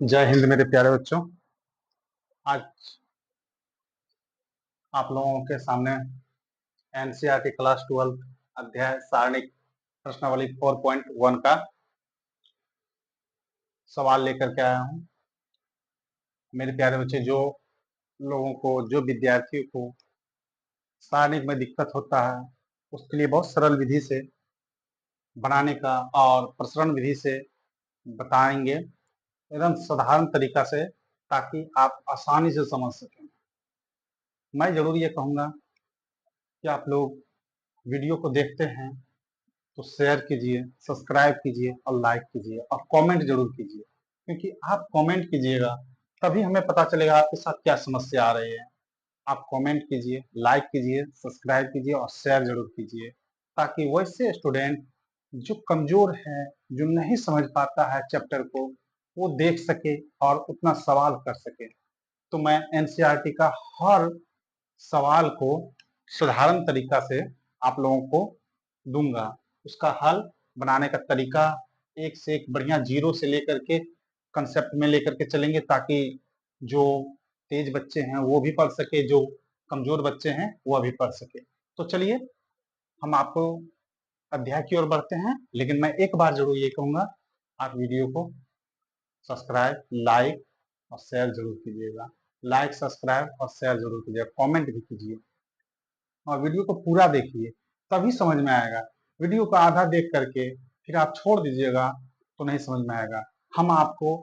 जय हिंद मेरे प्यारे बच्चों। आज आप लोगों के सामने एनसीईआरटी क्लास 12 अध्याय सारणिक प्रश्नावली 4.1 का सवाल लेकर के आया हूं। मेरे प्यारे बच्चे, जो लोगों को, जो विद्यार्थियों को सारणिक में दिक्कत होता है, उसके लिए बहुत सरल विधि से बनाने का और प्रसरण विधि से बताएंगे, एकदम साधारण तरीका से, ताकि आप आसानी से समझ सकें। मैं जरूर ये कहूंगा कि आप लोग वीडियो को देखते हैं तो शेयर कीजिए, सब्सक्राइब कीजिए और लाइक कीजिए और कमेंट जरूर कीजिए, क्योंकि आप कमेंट कीजिएगा तभी हमें पता चलेगा आपके साथ क्या समस्या आ रही है। आप कमेंट कीजिए, लाइक कीजिए, सब्सक्राइब कीजिए और शेयर जरूर कीजिए, ताकि वैसे स्टूडेंट जो कमजोर है, जो नहीं समझ पाता है चैप्टर को, वो देख सके और उतना सवाल कर सके। तो मैं एनसीईआरटी का हर सवाल को साधारण तरीका से आप लोगों को दूंगा। उसका हल बनाने का तरीका एक से एक बढ़िया, जीरो से लेकर के कंसेप्ट में लेकर के चलेंगे, ताकि जो तेज बच्चे हैं वो भी पढ़ सके, जो कमजोर बच्चे हैं वो भी पढ़ सके। तो चलिए हम आपको अध्याय की ओर बढ़ते हैं, लेकिन मैं एक बार जरूर ये कहूंगा, आप वीडियो को सब्सक्राइब, लाइक और शेयर जरूर कीजिएगा। लाइक, सब्सक्राइब और शेयर जरूर कीजिएगा, कमेंट भी कीजिए और वीडियो को पूरा देखिए, तभी समझ में आएगा। वीडियो को आधा देख करके फिर आप छोड़ दीजिएगा तो नहीं समझ में आएगा। हम आपको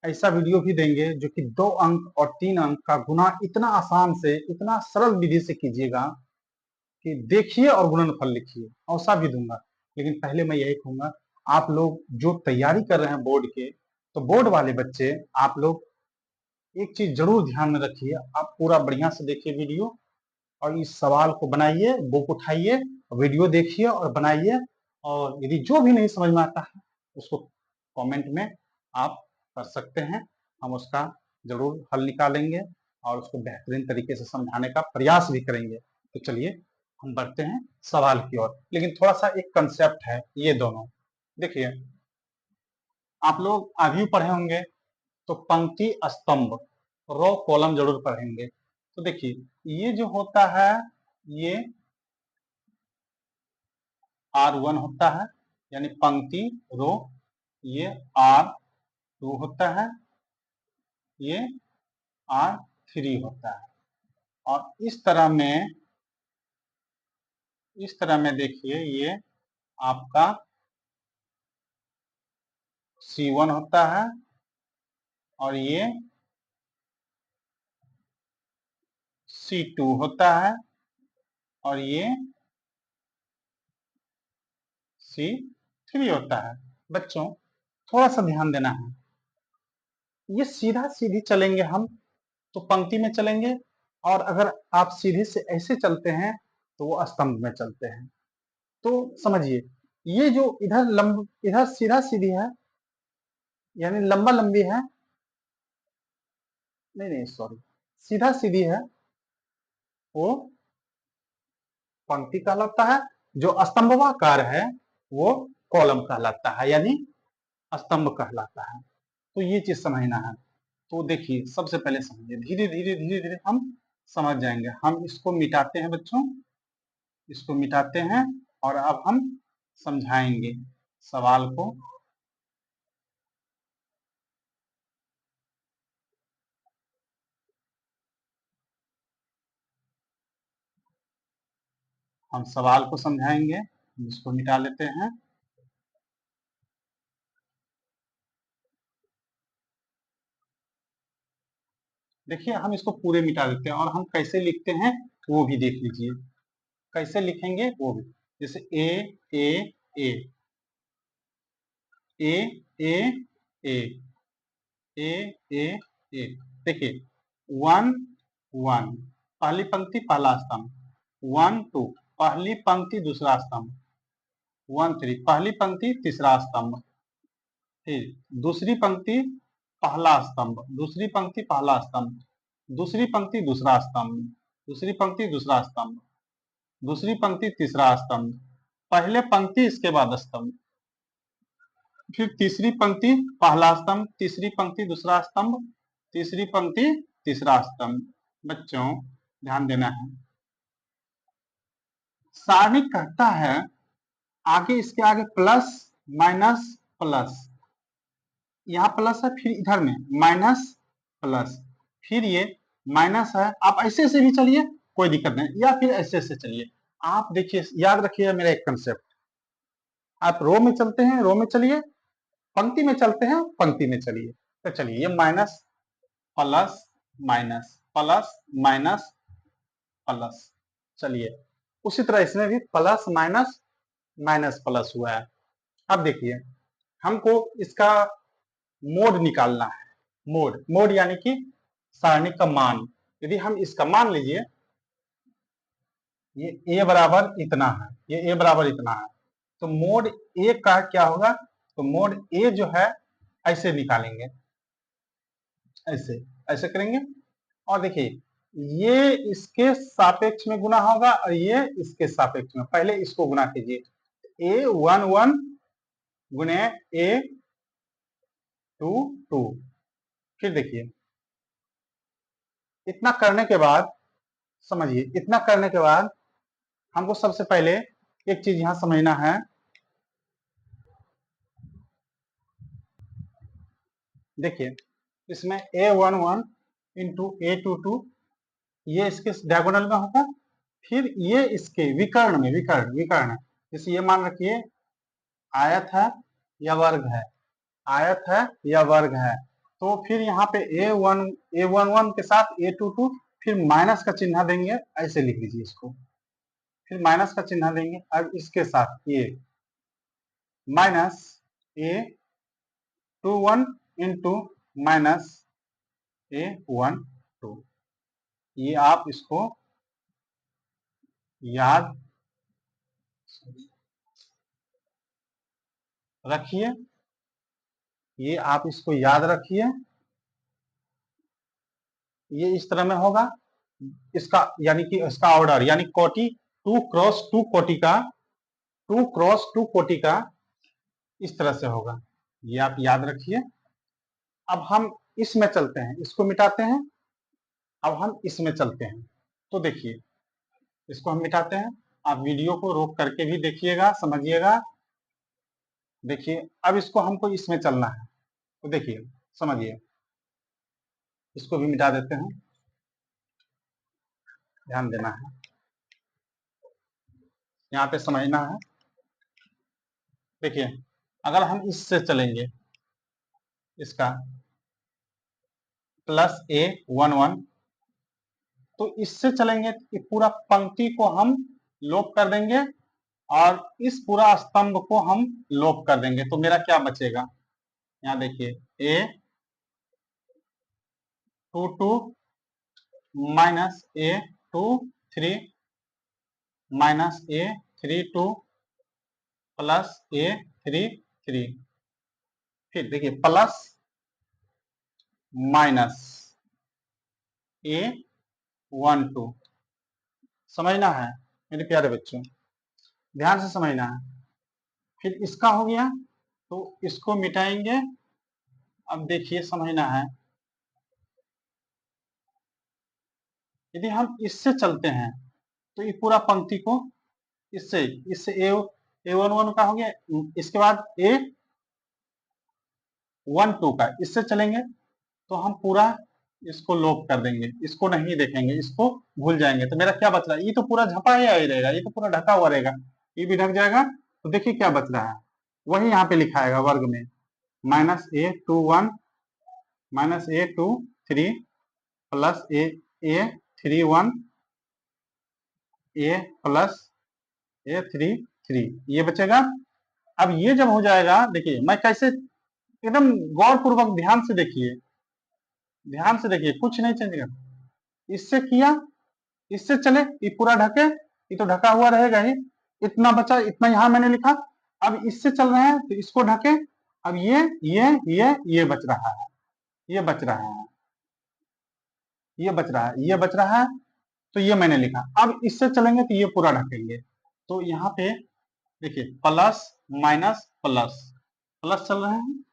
ऐसा वीडियो भी देंगे जो कि 2 अंक और 3 अंक का गुना इतना आसान से, इतना सरल विधि से कीजिएगा कि देखिए और गुणनफल लिखिए। ऐसा भी दूंगा, लेकिन पहले मैं यही कहूंगा, आप लोग जो तैयारी कर रहे हैं बोर्ड के, तो बोर्ड वाले बच्चे, आप लोग एक चीज जरूर ध्यान में रखिए, आप पूरा बढ़िया से देखिए वीडियो और इस सवाल को बनाइए, बुक उठाइए, वीडियो देखिए और बनाइए। और यदि जो भी नहीं समझ में आता है उसको कमेंट में आप कर सकते हैं, हम उसका जरूर हल निकालेंगे और उसको बेहतरीन तरीके से समझाने का प्रयास भी करेंगे। तो चलिए हम बढ़ते हैं सवाल की ओर, लेकिन थोड़ा सा एक कंसेप्ट है ये दोनों। देखिए, आप लोग अभी पढ़े होंगे तो पंक्ति, स्तंभ, रो कॉलम जरूर पढ़ेंगे। तो देखिए, ये जो होता है ये R1 होता है, यानी पंक्ति, रो। ये R2 होता है, ये R3 होता है। और इस तरह में देखिए, ये आपका C1 होता है और ये C2 होता है और ये C3 होता है। बच्चों, थोड़ा सा ध्यान देना है, ये सीधा सीधी चलेंगे हम तो पंक्ति में चलेंगे, और अगर आप सीधे से ऐसे चलते हैं तो वो स्तंभ में चलते हैं। तो समझिए, ये जो इधर सीधा सीधी है, यानी लंबा लंबी है, नहीं नहीं सॉरी, सीधा सीधी है, वो पंक्ति कहलाता है। जो स्तंभवाकार है वो कॉलम कहलाता है, यानी स्तंभ कहलाता है। तो ये चीज समझना है। तो देखिए, सबसे पहले समझिए, धीरे धीरे धीरे धीरे हम समझ जाएंगे। हम इसको मिटाते हैं बच्चों, इसको मिटाते हैं और अब हम समझाएंगे सवाल को। हम सवाल को समझाएंगे, इसको मिटा लेते हैं। देखिए, हम इसको पूरे मिटा देते हैं और हम कैसे लिखते हैं वो भी देख लीजिए। कैसे लिखेंगे वो भी, जैसे ए ए ए ए ए ए ए ए ए। देखिए, 1 1 पहली पंक्ति पहला स्तंभ, 1 2 पहली पंक्ति दूसरा स्तंभ, 1 3 पहली पंक्ति तीसरा स्तंभ, फिर दूसरी पंक्ति पहला स्तंभ, दूसरी पंक्ति पहला स्तंभ, दूसरी पंक्ति दूसरा स्तंभ, दूसरी पंक्ति दूसरा स्तंभ, दूसरी पंक्ति तीसरा स्तंभ, पहले पंक्ति इसके बाद स्तंभ। फिर तीसरी पंक्ति पहला स्तंभ, तीसरी पंक्ति दूसरा स्तंभ, तीसरी पंक्ति तीसरा स्तंभ। बच्चों ध्यान देना है, सारणी कहता है आगे, इसके आगे प्लस माइनस प्लस, यहाँ प्लस है, फिर इधर में माइनस प्लस, फिर ये माइनस है। आप ऐसे ऐसे भी चलिए, कोई दिक्कत नहीं, या फिर ऐसे ऐसे चलिए। आप देखिए, याद रखिए मेरा एक कंसेप्ट, आप रो में चलते हैं रो में चलिए, पंक्ति में चलते हैं पंक्ति में चलिए। तो चलिए, ये minus plus minus plus minus plus, चलिए उसी तरह इसमें भी प्लस माइनस माइनस प्लस हुआ है। अब देखिए, हमको इसका मोड निकालना है। मोड, मोड यानी कि सारणी का मान। यदि हम इसका मान लीजिए, ये a बराबर इतना है, ये a बराबर इतना है, तो मोड a का क्या होगा? तो मोड a जो है ऐसे निकालेंगे, ऐसे ऐसे करेंगे। और देखिए, ये इसके सापेक्ष में गुना होगा और ये इसके सापेक्ष में। पहले इसको गुना कीजिए, a11 गुने a22। फिर देखिए, इतना करने के बाद, समझिए, इतना करने के बाद हमको सबसे पहले एक चीज यहां समझना है। देखिए, इसमें a11 इंटू a22, ये इसके डायगोनल में होगा, फिर ये इसके विकर्ण में, विकर्ण विकर्ण, जैसे ये मान रखिए आयत है या वर्ग है, आयत है या वर्ग है, तो फिर यहाँ पे a11 के साथ a22, फिर माइनस का चिन्ह देंगे, ऐसे लिख लीजिए इसको, फिर माइनस का चिन्ह देंगे। अब इसके साथ ये minus a21 into minus a12, ये आप इसको याद रखिए, ये आप इसको याद रखिए। ये इस तरह में होगा, इसका यानी कि इसका ऑर्डर, यानी कोटि 2 क्रॉस 2 कोटि का, 2 क्रॉस 2 कोटि का इस तरह से होगा, ये आप याद रखिए। अब हम इसमें चलते हैं, इसको मिटाते हैं, अब हम इसमें चलते हैं। तो देखिए, इसको हम मिटाते हैं, आप वीडियो को रोक करके भी देखिएगा, समझिएगा। देखिए, अब इसको हमको इसमें चलना है, तो देखिए समझिए, इसको भी मिटा देते हैं, ध्यान देना है, यहाँ पे समझना है। देखिए, अगर हम इससे चलेंगे, इसका प्लस a11, तो इससे चलेंगे कि पूरा पंक्ति को हम लोप कर देंगे और इस पूरा स्तंभ को हम लोप कर देंगे, तो मेरा क्या बचेगा? यहाँ देखिए, a22 minus a23 minus a32 plus a33, फिर देखिए प्लस माइनस a12। समझना है मेरे प्यारे बच्चों, ध्यान से समझना है। फिर इसका हो गया, तो इसको मिटाएंगे। अब देखिए, समझना है, यदि हम इससे चलते हैं तो ये पूरा पंक्ति को इससे इससे a11 का हो गया, इसके बाद a12 का, इससे चलेंगे तो हम पूरा इसको लोप कर देंगे, इसको नहीं देखेंगे, इसको भूल जाएंगे। तो मेरा क्या बच रहा है? ये तो पूरा झपा ही रहेगा, ये तो पूरा ढका हुआ रहेगा, ये भी ढक जाएगा। तो देखिए क्या बच रहा है, वही यहाँ पे लिखा है वर्ग में, minus a21 minus a23 plus a31 a plus a33, ये बचेगा। अब ये जब हो जाएगा, देखिए मैं कैसे, एकदम गौर पूर्वक ध्यान से देखिए, ध्यान से देखिए, कुछ नहीं चलेगा। इससे किया, इससे चले, ये पूरा ढके, ये तो ढका हुआ रहेगा ही, इतना बचा, इतना यहां मैंने लिखा। अब इससे चल रहे हैं तो इसको ढके, अब ये बच रहा है, ये बच रहा है, ये बच रहा है, ये बच रहा है, तो ये मैंने लिखा। अब इससे चलेंगे तो ये पूरा ढकेंगे, तो यहाँ पे देखिए प्लस माइनस प्लस, प्लस चल रहे हैं,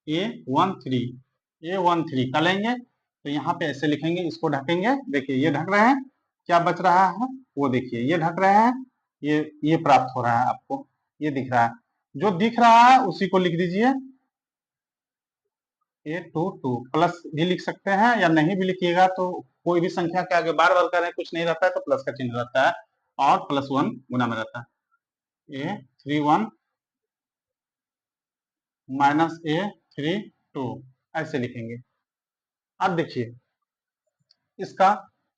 A13 का लेंगे तो यहाँ पे ऐसे लिखेंगे, इसको ढकेंगे, देखिए ये ढक रहे हैं, क्या बच रहा है वो देखिए, ये ढक रहे हैं, ये प्राप्त हो रहा है आपको, ये दिख रहा है, जो दिख रहा है उसी को लिख दीजिए, A22 प्लस भी लिख सकते हैं या नहीं भी लिखिएगा तो कोई भी संख्या के आगे बार बार करें कुछ नहीं रहता है तो प्लस का चिन्ह रहता है और +1 गुना में रहता है, A31 माइनस A32 ऐसे लिखेंगे। अब देखिए इसका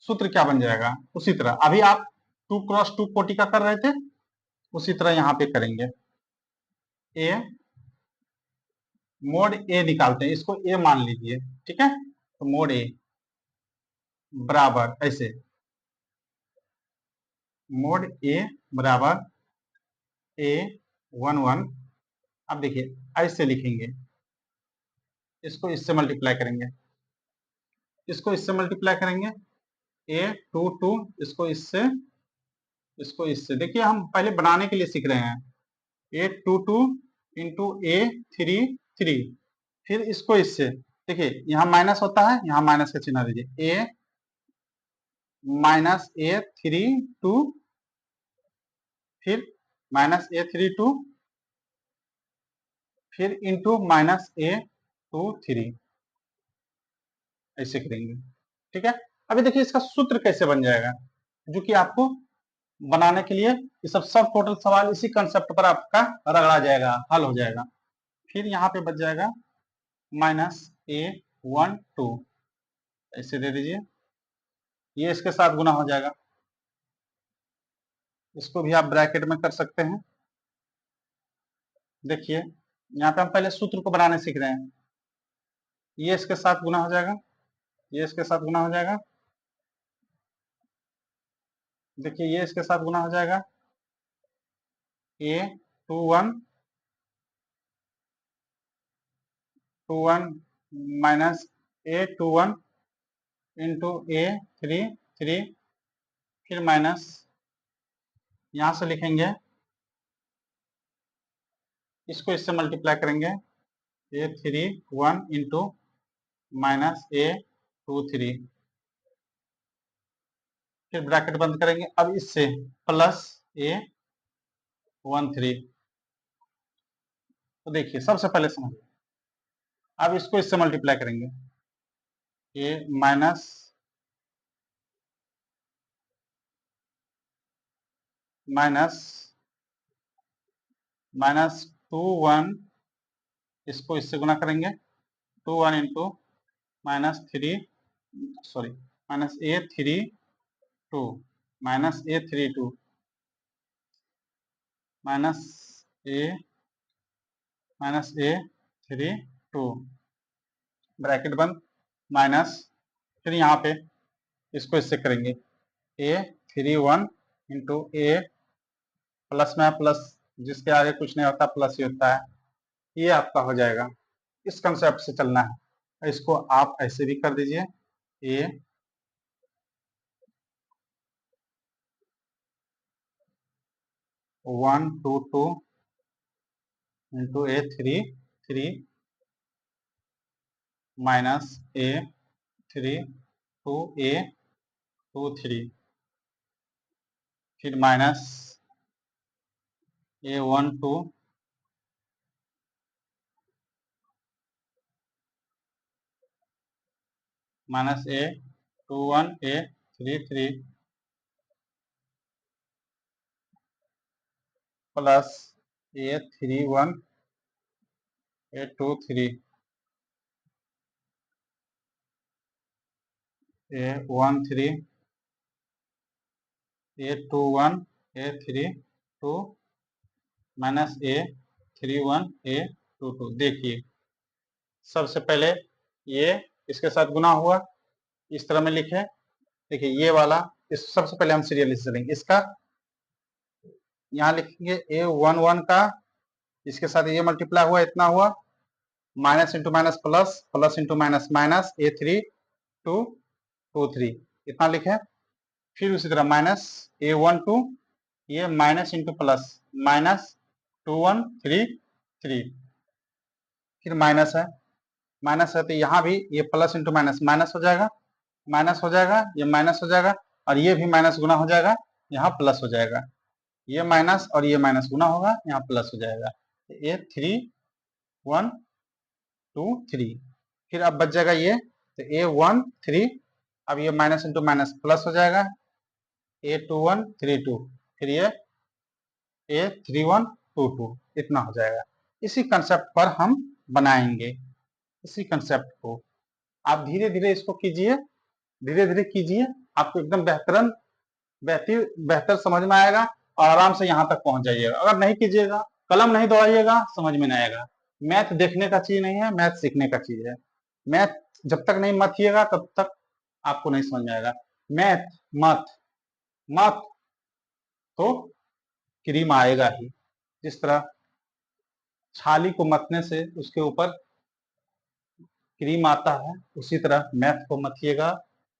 सूत्र क्या बन जाएगा, उसी तरह अभी आप 2 क्रॉस 2 कोटि का कर रहे थे उसी तरह यहाँ पे करेंगे, ए मोड ए निकालते हैं, इसको ए मान लीजिए, ठीक है, तो मोड ए बराबर ऐसे, मोड ए बराबर A11, अब देखिए ऐसे लिखेंगे, इसको इससे मल्टीप्लाई करेंगे, इसको इससे मल्टीप्लाई करेंगे, A22 इसको इससे देखिए हम पहले बनाने के लिए सीख रहे हैं, A22 इंटू A33, फिर इसको इससे, देखिए यहाँ माइनस होता है, यहाँ माइनस का चिन्ह दीजिए, A माइनस A32 फिर माइनस A32 फिर इंटू माइनस A23 ऐसे करेंगे, ठीक है। अभी देखिए इसका सूत्र कैसे बन जाएगा, जो कि आपको बनाने के लिए ये सब टोटल सवाल इसी कंसेप्ट पर आपका रगड़ा जाएगा, हल हो जाएगा। फिर यहाँ पे बच जाएगा -A12 ऐसे दे दीजिए, ये इसके साथ गुना हो जाएगा, इसको भी आप ब्रैकेट में कर सकते हैं। देखिए यहाँ पे हम पहले सूत्र को बनाने सीख रहे हैं, ये इसके साथ गुना हो जाएगा, ये इसके साथ गुना हो जाएगा, देखिए ये इसके साथ गुना हो जाएगा, A21 minus A21 into A33 फिर माइनस, यहां से लिखेंगे, इसको इससे मल्टीप्लाई करेंगे, A31 इंटू माइनस A23 फिर ब्रैकेट बंद करेंगे, अब इससे प्लस A13, तो देखिए सबसे पहले समझिए, अब इसको इससे मल्टीप्लाई करेंगे, A माइनस माइनस माइनस 21, इसको इससे गुना करेंगे, 21 into minus 3 sorry minus A32 minus A32 minus A32 bracket बंद माइनस, फिर यहाँ पे इसको इससे करेंगे, A31 इंटू A प्लस में प्लस, जिसके आगे कुछ नहीं होता प्लस ही होता है, ये आपका हो जाएगा, इस कंसेप्ट से चलना है। इसको आप ऐसे भी कर दीजिए, A122 into A33 minus A32 A23 फिर minus A12 minus A21 A33 plus A31 A23 A13 A21 A32 minus A31 A22, देखिए सबसे पहले ये इसके साथ गुना हुआ, इस तरह में लिखे, देखिए ये वाला, इस सबसे पहले हम सीरियल से चलेंगे, इसका यहाँ लिखेंगे A11 का, इसके साथ ये मल्टीप्लाई हुआ, इतना हुआ, minus into minus plus, plus into minus minus, A3223 इतना लिखे, फिर उसी तरह माइनस A12, ये माइनस इंटू प्लस माइनस 2133 फिर माइनस है तो यहाँ भी ये प्लस इंटू माइनस माइनस हो जाएगा, ये माइनस हो जाएगा, और ये भी माइनस गुना हो जाएगा, यहाँ प्लस हो जाएगा, ये माइनस और ये माइनस गुना होगा, यहाँ प्लस हो जाएगा। ये 3 1 2 3, फिर अब बच जाएगा ये, तो ए 1 3, अब ये माइनस इंटू माइनस प्लस हो जाएगा, ए 2 1 3 2, फिर ये ए 3 1 2 2, इतना हो जाएगा। इसी कंसेप्ट पर हम बनाएंगे, इसी कंसेप्ट को आप धीरे धीरे इसको कीजिए, धीरे धीरे कीजिए, आपको एकदम बेहतर समझ में आएगा और आराम से यहाँ तक पहुंच जाइएगा। अगर नहीं कीजिएगा, कलम नहीं दौड़ाइएगा, समझ में नहीं आएगा। मैथ देखने का चीज नहीं है, मैथ सीखने का चीज है। मैथ जब तक नहीं मथिएगा तब तक आपको नहीं समझ में आएगा। मैथ मत तो क्रीम आएगा ही। जिस तरह छाली को मतने से उसके ऊपर क्रीम आता है, उसी तरह मैथ को मथिएगा,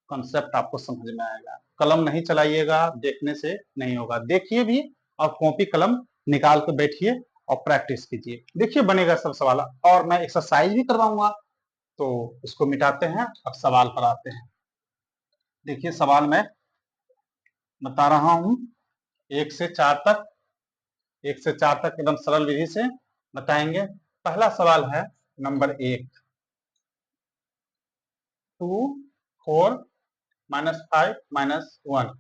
कॉन्सेप्ट आपको समझ में आएगा। कलम नहीं चलाइएगा, देखने से नहीं होगा। देखिए भी और कॉपी कलम निकाल के बैठिए और प्रैक्टिस कीजिए, देखिए बनेगा सब सवाल। और मैं एक्सरसाइज भी करवाऊंगा, तो इसको मिटाते हैं, अब सवाल पर आते हैं। देखिए सवाल मैं बता रहा हूं 1 से 4 तक, 1 से 4 तक एकदम सरल विधि से बताएंगे। पहला सवाल है नंबर 1, 2 4 -5 -1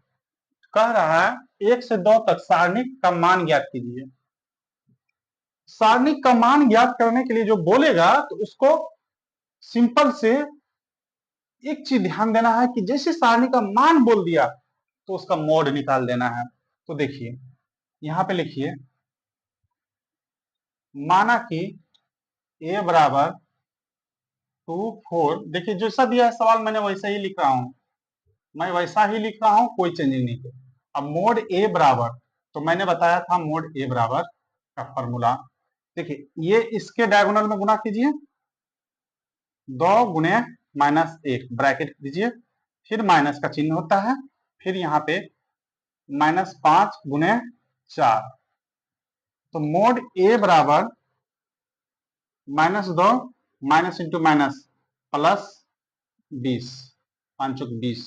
कह रहा है 1 से 2 तक सारणिक का मान ज्ञात कीजिए। सारणिक का मान ज्ञात करने के लिए जो बोलेगा तो उसको सिंपल से एक चीज ध्यान देना है कि जैसे सारणी का मान बोल दिया तो उसका मोड निकाल देना है। तो देखिए यहां पे लिखिए, माना कि a बराबर 2 4, देखिए जैसा दिया है सवाल मैंने वैसा ही लिख रहा हूं, मैं वैसा ही लिख रहा हूं, कोई चेंजिंग नहीं है। अब मोड ए बराबर, तो मैंने बताया था मोड ए बराबर का फॉर्मूला, देखिए ये इसके डायगोनल में गुना कीजिए, 2 गुणे -1 ब्रैकेट दीजिए, फिर माइनस का चिन्ह होता है, फिर यहाँ पे -5 गुणे 4, तो मोड ए बराबर -2 माइनस इंटू माइनस प्लस 20, 5 20।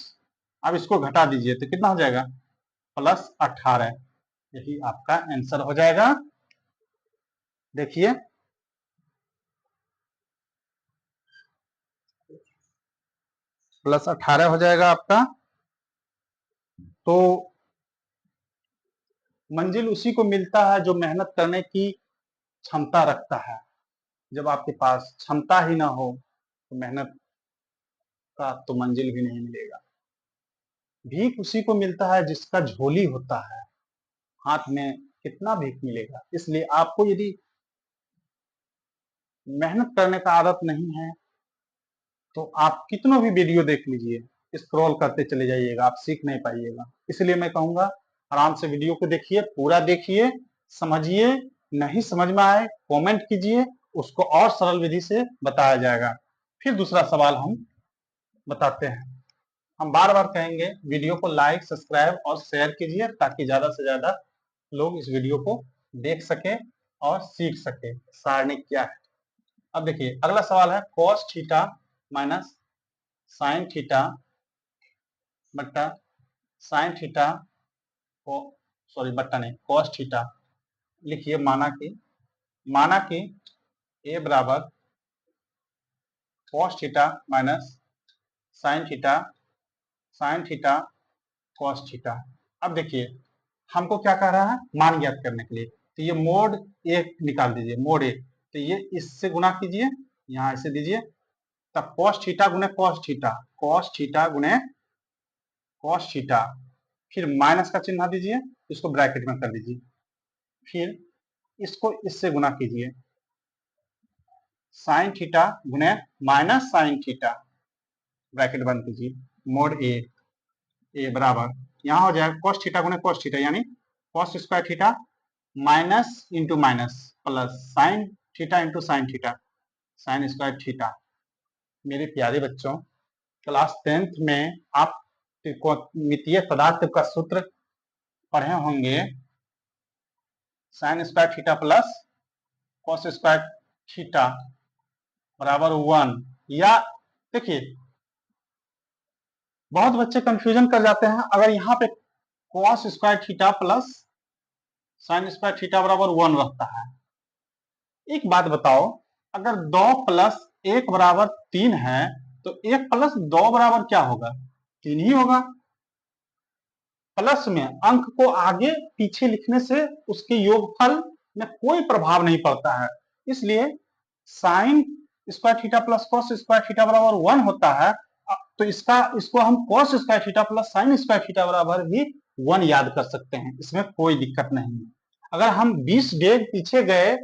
अब इसको घटा दीजिए तो कितना हो जाएगा, +18। यही आपका आंसर हो जाएगा। देखिए +18 हो जाएगा आपका। तो मंजिल उसी को मिलता है जो मेहनत करने की क्षमता रखता है। जब आपके पास क्षमता ही ना हो तो मेहनत का तो मंजिल भी नहीं मिलेगा। भीख उसी को मिलता है जिसका झोली होता है, हाथ में कितना भीख मिलेगा। इसलिए आपको यदि मेहनत करने का आदत नहीं है तो आप कितनों भी वीडियो देख लीजिए, स्क्रॉल करते चले जाइएगा, आप सीख नहीं पाइएगा। इसलिए मैं कहूंगा आराम से वीडियो को देखिए, पूरा देखिए, समझिए, नहीं समझ में आए कमेंट कीजिए, उसको और सरल विधि से बताया जाएगा। फिर दूसरा सवाल हम बताते हैं। हम बार बार कहेंगे वीडियो को लाइक सब्सक्राइब और शेयर कीजिए ताकि ज्यादा से ज्यादा लोग इस वीडियो को देख सके और सीख सके सारणी क्या है। अब देखिए अगला सवाल है cos theta minus sine theta बट्टा साइन थीटा को, सॉरी बट्टा नहीं, cos थीटा लिखिए। माना कि a बराबर cos theta minus sine theta cos theta. अब देखिए हमको क्या कह रहा है, मान ज्ञात करने के लिए, तो ये मोड ए निकाल दीजिए, मोड ए, तो ये इससे गुना कीजिए, यहाँ ऐसे दीजिए, तब cos थीटा गुने cos थीटा गुने cos थीटा, फिर माइनस का चिन्ह दीजिए, इसको ब्रैकेट में कर दीजिए, फिर इसको इससे गुना कीजिए, साइन थीटा गुने माइनस साइन थीटा, ब्रैकेट बंद कीजिए, मोड ए बराबर यहाँ हो जाएगा cos थीटा गुने cos थीटा, यानी cos square theta minus into minus plus sine theta into sine theta, sine square theta. मेरे प्यारे बच्चों, क्लास 10th में आप त्रिकोणमितीय पदार्थ का सूत्र पढ़े होंगे, sine square theta plus cos square theta बराबर 1, या देखिए बहुत बच्चे कंफ्यूजन कर जाते हैं, अगर यहाँ पे cos square theta plus sine square theta बराबर 1 रहता है, एक बात बताओ, अगर 2 प्लस 1 बराबर 3 है तो 1 प्लस 2 बराबर क्या होगा? 3 ही होगा। प्लस में अंक को आगे पीछे लिखने से उसके योगफल में कोई प्रभाव नहीं पड़ता है, इसलिए sine square theta plus cos square theta बराबर 1 होता है, तो इसको हम cos square theta plus sine square theta बराबर भी 1 याद कर सकते हैं, इसमें कोई दिक्कत नहीं है। अगर हम 20 डेग पीछे गए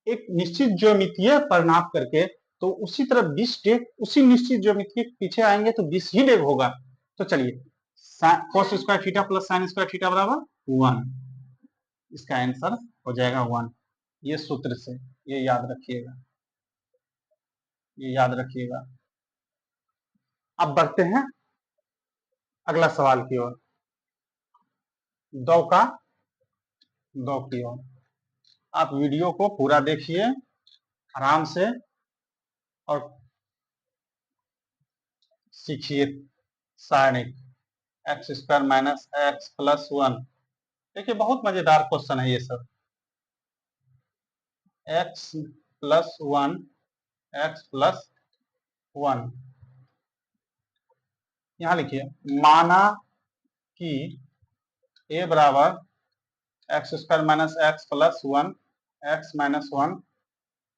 एक निश्चित ज्यामितीय पर नाप करके, तो उसी तरह 20 डेग उसी निश्चित ज्यामितीय के पीछे आएंगे तो 20 ही डेग होगा। तो चलिए cos square theta plus sine square theta बराबर 1, इसका आंसर हो जाएगा 1। ये सूत्र से ये याद रखिएगा, ये याद रखिएगा। अब बढ़ते हैं अगला सवाल की ओर, 2 का 2 की ओर। आप वीडियो को पूरा देखिए आराम से और सीखिए सारणिक x square minus x plus 1। देखिए बहुत मजेदार क्वेश्चन है ये सब। एक्स प्लस 1 एक्स प्लस 1, यहां लिखिए माना कि ए बराबर x square minus x plus 1 x minus 1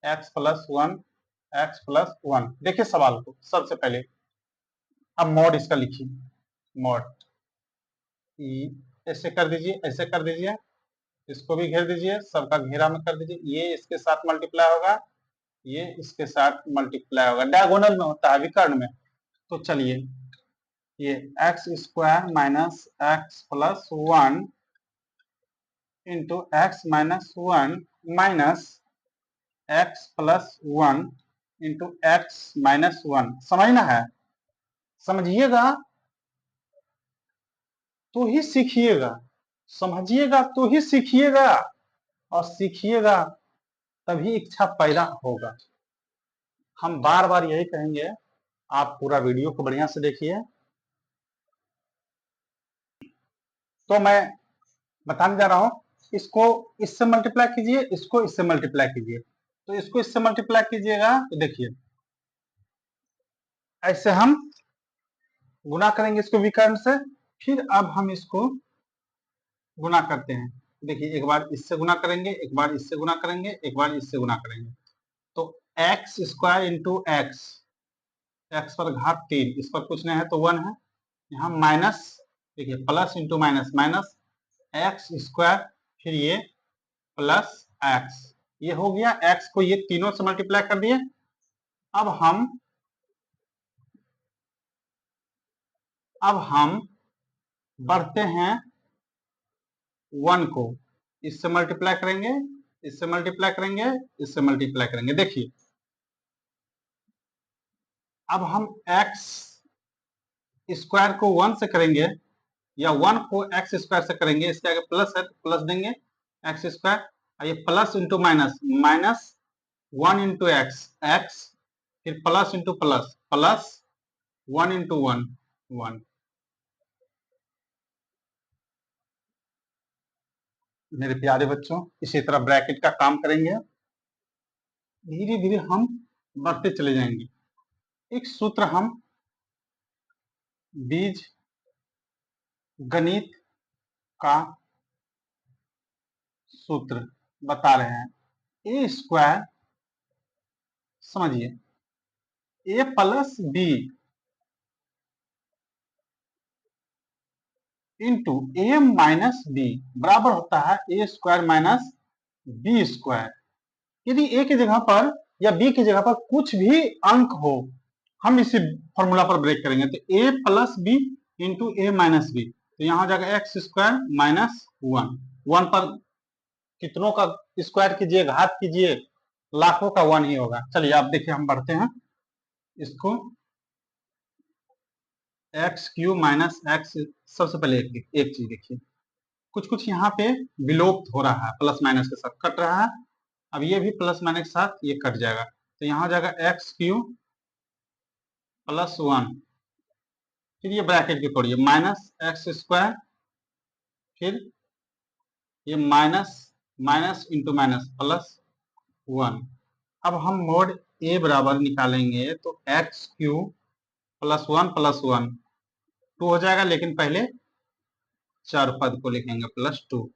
x plus 1 x plus 1। देखिए सवाल को सबसे पहले, अब मॉड इसका लिखिए, मॉड ऐसे कर दीजिए, ऐसे कर दीजिए, इसको भी घेर दीजिए, सबका घेरा में कर दीजिए, ये इसके साथ मल्टीप्लाई होगा, ये इसके साथ मल्टीप्लाई होगा, डायगोनल में होता है विकर्ण में। तो चलिए ये x square minus x plus 1 into x minus 1 minus x plus 1 into x minus 1, समझना है, समझिएगा तो ही सीखिएगा, समझिएगा तो ही सीखिएगा, और सीखिएगा तभी इच्छा पैदा होगा। हम बार बार यही कहेंगे, आप पूरा वीडियो को बढ़िया से देखिए। तो मैं बताने जा रहा हूं, इसको इससे मल्टीप्लाई कीजिए, इसको इससे मल्टीप्लाई कीजिए। तो इसको इससे मल्टीप्लाई कीजिएगा तो देखिए ऐसे हम गुना करेंगे इसको विकर्ण से, फिर अब हम इसको गुना करते हैं। देखिए एक बार इससे गुना करेंगे, एक बार इससे गुना करेंगे, एक बार इससे गुना करेंगे, तो x square into x, x पर घात 3, इस पर कुछ नहीं है तो 1 है, यहाँ माइनस, देखिए plus into minus, minus x square, फिर ये प्लस एक्स, ये हो गया। एक्स को ये तीनों से मल्टीप्लाई कर दिए। अब हम बढ़ते हैं 1 को, इससे मल्टीप्लाई करेंगे, इससे मल्टीप्लाई करेंगे, इससे मल्टीप्लाई करेंगे। देखिए अब हम एक्स स्क्वायर को 1 से करेंगे, या 1 को एक्स स्क्वायर से करेंगे, इसके आगे प्लस है तो प्लस देंगे एक्स स्क्वायर, और ये plus into minus, minus 1 into x, x, फिर plus into plus, plus 1 into 1, 1। मेरे प्यारे बच्चों इसी तरह ब्रैकेट का काम करेंगे, धीरे धीरे हम बढ़ते चले जाएंगे। एक सूत्र हम बीज गणित का सूत्र बता रहे हैं, ए स्क्वायर, समझिए ए प्लस बी इंटू ए माइनस बी बराबर होता है ए स्क्वायर माइनस बी स्क्वायर। यदि ए की जगह पर या बी की जगह पर कुछ भी अंक हो, हम इसी फॉर्मूला पर ब्रेक करेंगे, तो ए प्लस बी इंटू ए माइनस बी, तो यहाँ हो जाएगा एक्स स्क्वायर माइनस 1, 1 पर कितनों का स्क्वायर कीजिए, घात कीजिए, लाखों का 1 ही होगा। चलिए अब देखिए हम बढ़ते हैं इसको, एक्स क्यू माइनस एक्स, सबसे पहले एक चीज देखिए, कुछ कुछ यहाँ पे विलोप्त हो रहा है, प्लस माइनस के साथ कट रहा है, अब ये भी प्लस माइनस के साथ ये कट जाएगा, तो यहाँ हो जाएगा एक्स क्यू प्लस 1, फिर ये ब्रैकेट की तोड़िए माइनस एक्स स्क्वायर, फिर ये minus minus into minus plus 1। अब हम मोड ए बराबर निकालेंगे तो x Q plus one two हो जाएगा, लेकिन पहले चार पद को लिखेंगे प्लस टू।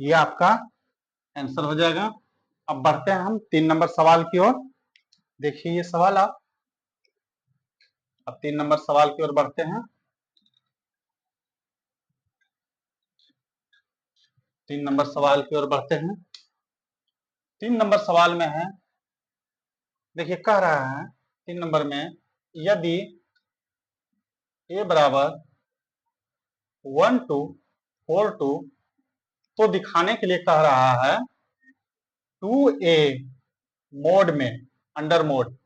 ये आपका आंसर हो जाएगा। अब बढ़ते हैं हम 3 नंबर सवाल की ओर। देखिए ये सवाल आप, अब 3 नंबर सवाल की ओर बढ़ते हैं। 3 नंबर सवाल की ओर बढ़ते हैं। 3 नंबर सवाल में है, देखिए कह रहा है 3 नंबर में, यदि ए बराबर 1 2 4 2, तो दिखाने के लिए कह रहा है 2a मोड में अंडर मोड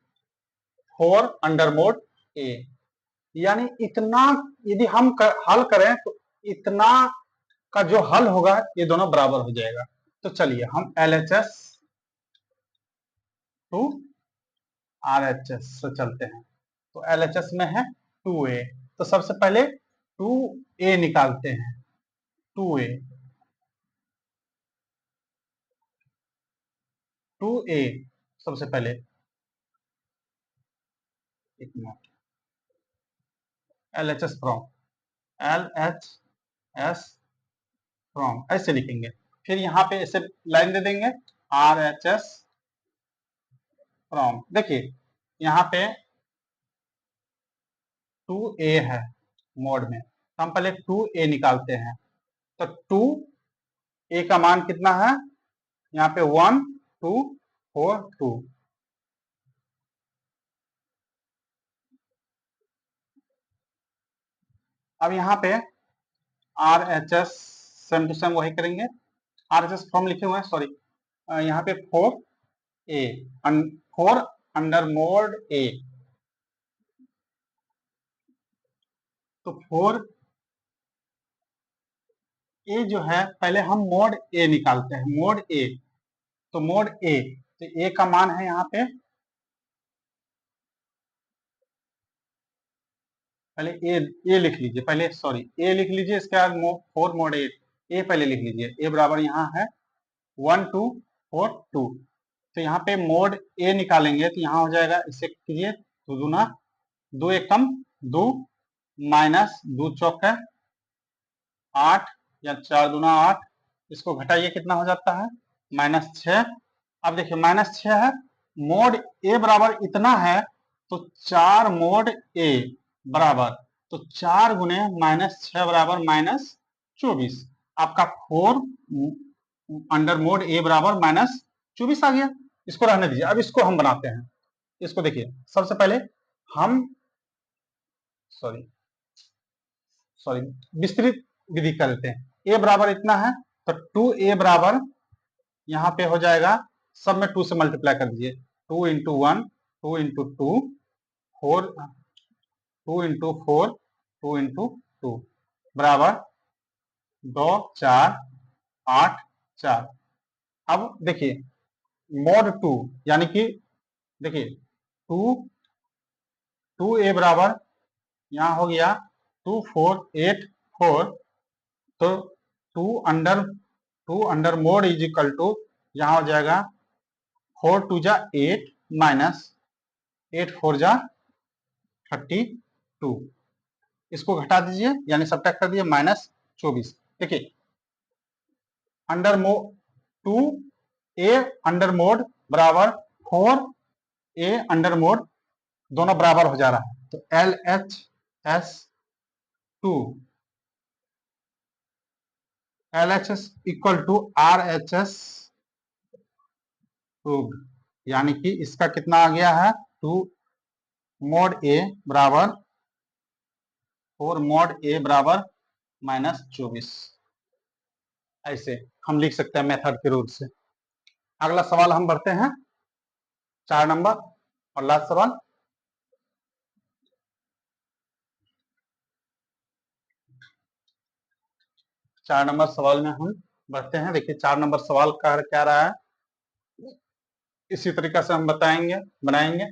4 अंडर मोड ए, यानी इतना यदि हम हल करें तो इतना का जो हल होगा ये दोनों बराबर हो जाएगा। तो चलिए हम LHS टू RHS से चलते हैं। तो LHS में है 2a, तो सबसे पहले 2a निकालते हैं। 2a 2a सबसे पहले, एक minute, LHS from, LHS from ऐसे लिखेंगे, फिर यहाँ पे ऐसे लाइन दे देंगे RHS फ्रॉम। देखिए यहाँ पे 2a है मोड में, हम पहले 2a निकालते हैं। तो 2a का मान कितना है, यहाँ पे 1 2 4 2। अब यहाँ पे RHS सेम टू सेम वही करेंगे, RHS फ्रॉम लिखे हुए हैं, सॉरी, यहाँ पे 4a 4 अंडर मोड a, तो 4 ए जो है पहले हम मोड ए निकालते हैं। मोड ए, तो मोड ए, तो ए का मान है यहाँ पे, पहले ए लिख लीजिए, पहले सॉरी ए लिख लीजिए, इसके बाद 4 मोड ए पहले लिख लीजिए। ए बराबर यहाँ है 1 2 4 2, तो यहाँ पे मोड ए निकालेंगे तो यहाँ हो जाएगा, इसे कीजिए तो दूना, 2 एकम 2 माइनस 2 चौक है 8, या 4 दूना 8, इसको घटाइए कितना हो जाता है -6। अब देखिए -6 है, मोड ए बराबर इतना है, तो 4 मोड ए बराबर, तो 4 गुने -6 बराबर -24। आपका 4 अंडर मोड ए बराबर -24 आ गया। इसको रहने दीजिए, अब इसको हम बनाते हैं। इसको देखिए सबसे पहले हम, सॉरी सॉरी विस्तृत विधि करते हैं। ए बराबर इतना है, तो 2a बराबर यहाँ पे हो जाएगा, सब में 2 से मल्टीप्लाई कर दीजिए, 2 इंटू 1 2 इंटू 2 4 2 इंटू 4 2 इंटू 2 बराबर 2 4 8 4। अब देखिए मोड 2, यानी कि देखिए 2 2a बराबर यहाँ हो गया 2 4 8 4, तो 2 under mod is equal to, यहाँ हो जाएगा 4 2 जा 8 माइनस 8 4 जा 32, इसको घटा दीजिए यानी सब्ट्रैक्ट कर दीजिए -24। देखिए under mode 2a under mode बराबर 4a अंडर मोड, दोनों बराबर हो जा रहा है, तो LHS equal to RHS proved, यानी कि इसका कितना आ गया है 2 मोड ए बराबर 4 मोड ए बराबर -24। ऐसे हम लिख सकते हैं मेथड के रूप से। अगला सवाल हम बढ़ते हैं, 4 नंबर और लास्ट सवाल। 4 नंबर सवाल में हम बढ़ते हैं। देखिए 4 नंबर सवाल का क्या रहा है, इसी तरीके से हम बनाएंगे।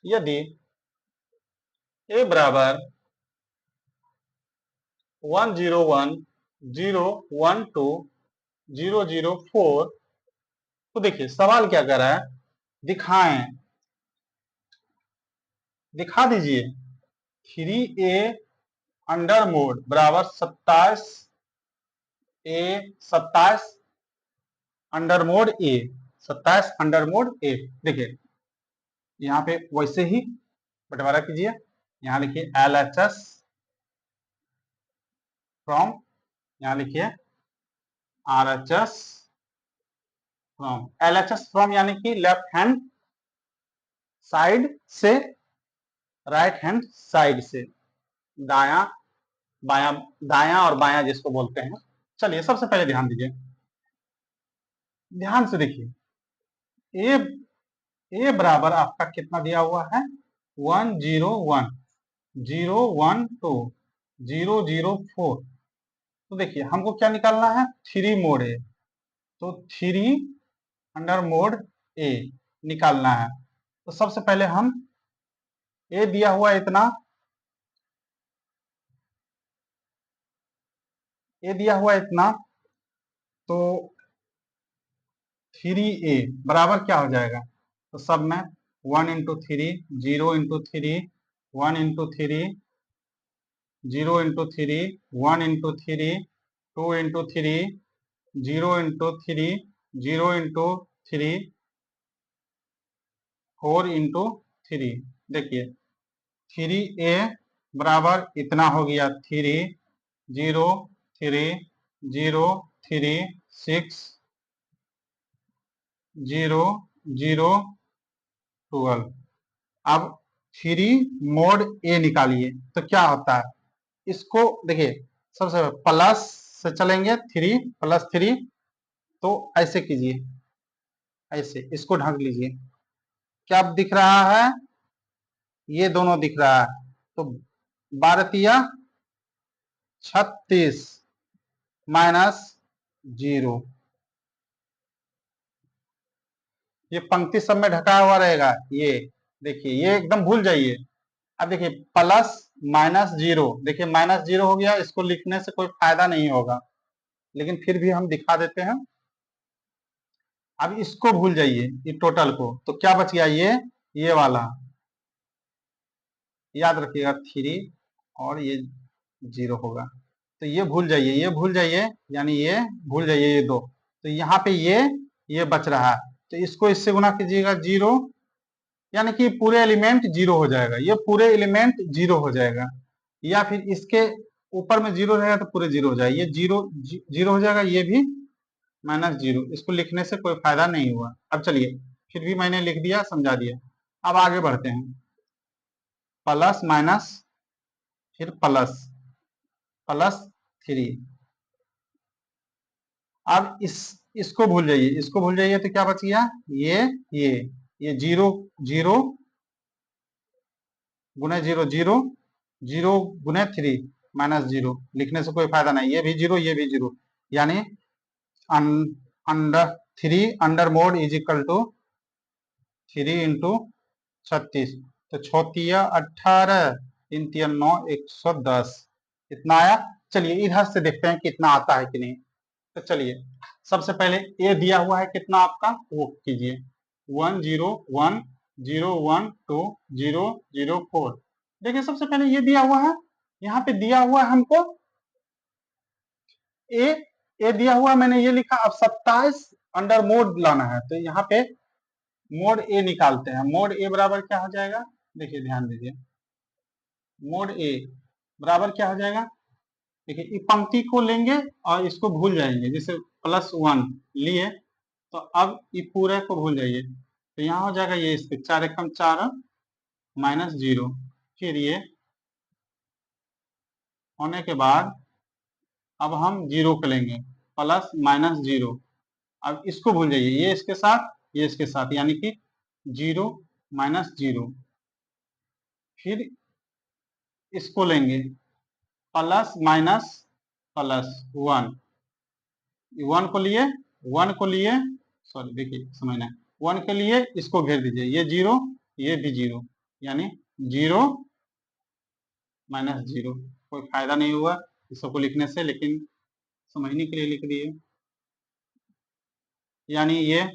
यदि a बराबर 101.012.004, तो देखिए सवाल क्या कर रहा है, दिखा दीजिए 3a अंडर मोड बराबर 27 अंडर मोड ए, 27 अंडर मोड ए। देखिए यहाँ पे वैसे ही बंटवारा कीजिए, यहाँ लिखिए LHS फ्रॉम, यहाँ लिखिए RHS फ्रॉम। LHS फ्रॉम यानी कि लेफ्ट हैंड साइड से राइट हैंड साइड से, दाया बाया, दाया और बाया जिसको बोलते हैं। चलिए सबसे पहले ध्यान दीजिए, ध्यान से देखिए, ए ए बराबर आपका कितना दिया हुआ है, 101.012.004। तो देखिए हमको क्या निकालना है, 3 मोड ए, तो 3 अंडर मोड ए निकालना है। तो सबसे पहले हम ए दिया हुआ इतना, ए दिया हुआ इतना, तो 3a बराबर क्या हो जाएगा, तो सब में 1 into 3, 0 into 3, 1 into 3, 0 into 3, 1 into 3, 2 into 3, 0 into 3, 0 into 3, 4 into 3। देखिए 3a बराबर इतना हो गया, 3 0 3 0 3 6 0 0 12। अब 3 मोड ए निकालिए तो क्या होता है, इसको देखिए सबसे प्लस से चलेंगे, 3 + 3, तो ऐसे कीजिए, ऐसे इसको ढक लीजिए, क्या दिख रहा है, ये दोनों दिख रहा है। तो 12 36 -0, ये पंक्ति सब में ढका हुआ रहेगा। ये देखिए, ये एकदम भूल जाइए। अब देखिए प्लस -0, देखिए -0 हो गया, इसको लिखने से कोई फायदा नहीं होगा, लेकिन फिर भी हम दिखा देते हैं। अब इसको भूल जाइए, ये टोटल को, तो क्या बच गया, ये वाला याद रखिएगा, 3 और ये 0 होगा। तो ये भूल जाइए, ये भूल जाइए, यानी ये भूल जाइए, ये 2। तो यहाँ पे ये बच रहा है, तो इसको इससे गुना कीजिएगा 0, यानी कि पूरे एलिमेंट 0 हो जाएगा, ये पूरे एलिमेंट 0 हो जाएगा। या फिर इसके ऊपर में 0 रहेगा तो पूरे 0 हो जाएगा, ये 0 हो जाएगा, ये भी -0। इसको लिखने से कोई फायदा नहीं हुआ। अब चलिए, फिर भी मैंने लिख दिया, समझा दिया। अब आगे बढ़ते हैं, प्लस माइनस, फिर प्लस, +3। अब इसको भूल जाइए, इसको भूल जाइए, तो क्या बच गया, ये 0 0 गुने 0 0, 0 गुने 3 -0, लिखने से कोई फायदा नहीं, ये भी 0, ये भी 0, यानी under 3 under mod is equal to 3 into 36, तो 6×3 = 18, 3×3 = 9, 110, इतना आया। चलिए इधर से देखते हैं कितना आता है कि नहीं। तो चलिए सबसे पहले ए दिया हुआ है कितना आपका, वो कीजिए 101.012.004। देखिए सबसे पहले ये दिया हुआ है, यहाँ पे दिया हुआ है हमको ए, दिया हुआ मैंने ये लिखा। अब 27 अंडर मोड लाना है, तो यहाँ पे मोड ए निकालते हैं। मोड ए बराबर क्या हो जाएगा, देखिए ध्यान दीजिए, मोड ए बराबर क्या हो जाएगा, देखिए इस पंक्ति को लेंगे और इसको भूल जाएंगे, जैसे +1 लिए, तो अब ये पूरे को भूल जाइए, तो यहाँ हो जाएगा, ये इसके 4 एकम 4 -0, फिर ये होने के बाद अब हम 0 को लेंगे, +-0। अब इसको भूल जाइए, ये इसके साथ, ये इसके साथ, यानी कि 0 -0, फिर इसको लेंगे प्लस माइनस प्लस 1, 1 को लिए सॉरी देखिए समझना है, 1 के लिए इसको घेर दीजिए, ये 0 ये भी 0, यानी 0 माइनस 0। कोई फायदा नहीं हुआ इसको लिखने से, लेकिन समझने के लिए लिख दिए। यानी ये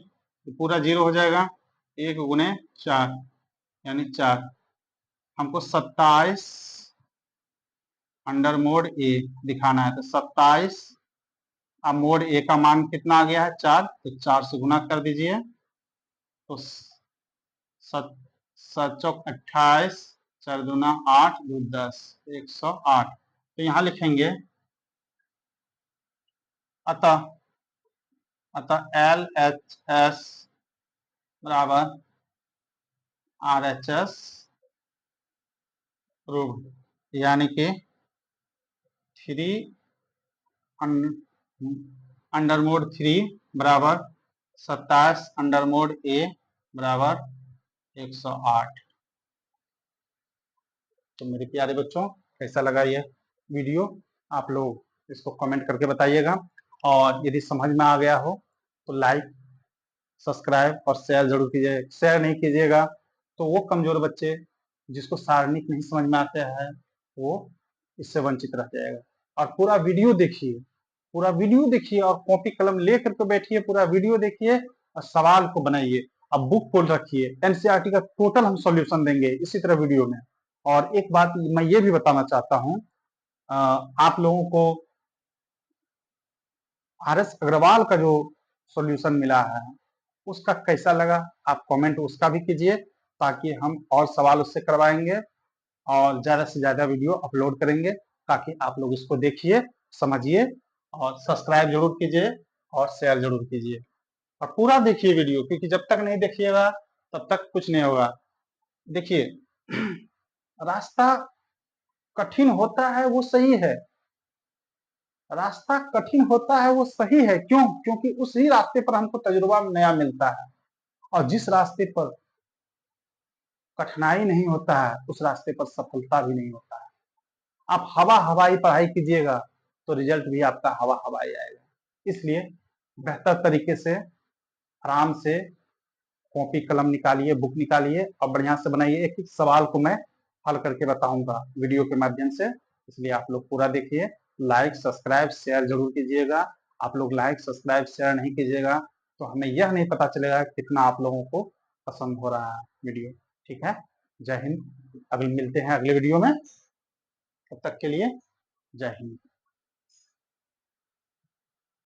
पूरा 0 हो जाएगा, 1 गुने 4 यानी 4। हमको 27 अंडर मोड ए दिखाना है, तो 27, अब मोड ए का मान कितना आ गया है 4, तो 4 से गुना कर दीजिए, तो 7 7 चौक 28, 4 दूना 8, 2 10, 108। तो यहाँ लिखेंगे अतः LHS बराबर RHS प्रूव्ड, यानी कि 3 अंडर मोड 3 बराबर 27 अंडर मोड ए बराबर 108। तो मेरे प्यारे बच्चों, कैसा लगा ये वीडियो? आप लोग इसको कमेंट करके बताइएगा, और यदि समझ में आ गया हो तो लाइक सब्सक्राइब और शेयर जरूर कीजिए। शेयर नहीं कीजिएगा तो वो कमजोर बच्चे जिसको सारणिक नहीं समझ में आता है वो इससे वंचित रह जाएगा। और पूरा वीडियो देखिए, पूरा वीडियो देखिए, और कॉपी कलम लेकर के बैठिए, पूरा वीडियो देखिए और सवाल को बनाइए। अब बुक खोल रखिए, एनसीईआरटी का टोटल हम सॉल्यूशन देंगे इसी तरह वीडियो में। और एक बात मैं ये भी बताना चाहता हूँ, आप लोगों को RS अग्रवाल का जो सॉल्यूशन मिला है उसका कैसा लगा, आप कमेंट उसका भी कीजिए, ताकि हम और सवाल उससे करवाएंगे और ज्यादा से ज्यादा वीडियो अपलोड करेंगे, ताकि आप लोग इसको देखिए, समझिए, और सब्सक्राइब जरूर कीजिए और शेयर जरूर कीजिए। और पूरा देखिए वीडियो, क्योंकि जब तक नहीं देखिएगा तब तक कुछ नहीं होगा। देखिए रास्ता कठिन होता है वो सही है, रास्ता कठिन होता है वो सही है, क्यों? क्योंकि उसी रास्ते पर हमको तजुर्बा नया मिलता है, और जिस रास्ते पर कठिनाई नहीं होता है उस रास्ते पर सफलता भी नहीं होता है। आप हवा हवाई पढ़ाई कीजिएगा तो रिजल्ट भी आपका हवा हवाई आएगा। इसलिए बेहतर तरीके से आराम से कॉपी कलम निकालिए, बुक निकालिए और बढ़िया से बनाइए। एक एक सवाल को मैं हल करके बताऊंगा वीडियो के माध्यम से, इसलिए आप लोग पूरा देखिए। लाइक सब्सक्राइब शेयर जरूर कीजिएगा। आप लोग लाइक सब्सक्राइब शेयर नहीं कीजिएगा तो हमें यह नहीं पता चलेगा कितना आप लोगों को पसंद हो रहा है वीडियो। ठीक है, जय हिंद। अभी मिलते हैं अगले वीडियो में, तब तक के लिए जय हिंद।